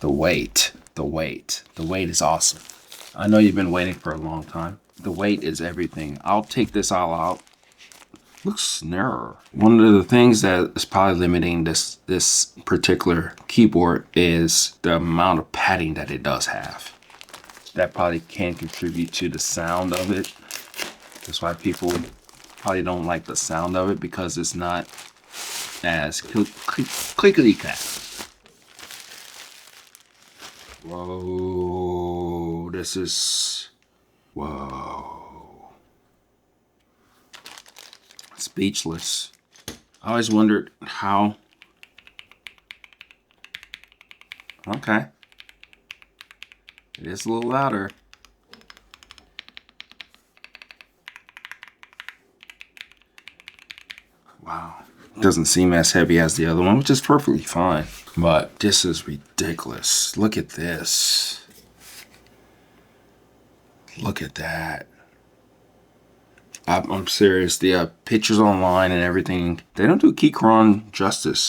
The weight is awesome. I know you've been waiting for a long time. The weight is everything. I'll take this all out. Looks narrower. One of the things that is probably limiting this particular keyboard is the amount of padding that it does have. That probably can contribute to the sound of it. That's why people probably don't like the sound of it, because it's not as clickety-clack. Whoa, this is, whoa. Speechless. I always wondered how, okay. It is a little louder. Wow. Doesn't seem as heavy as the other one, which is perfectly fine. But this is ridiculous. Look at this. Look at that. I'm serious. The pictures online and everything, they don't do Keychron justice.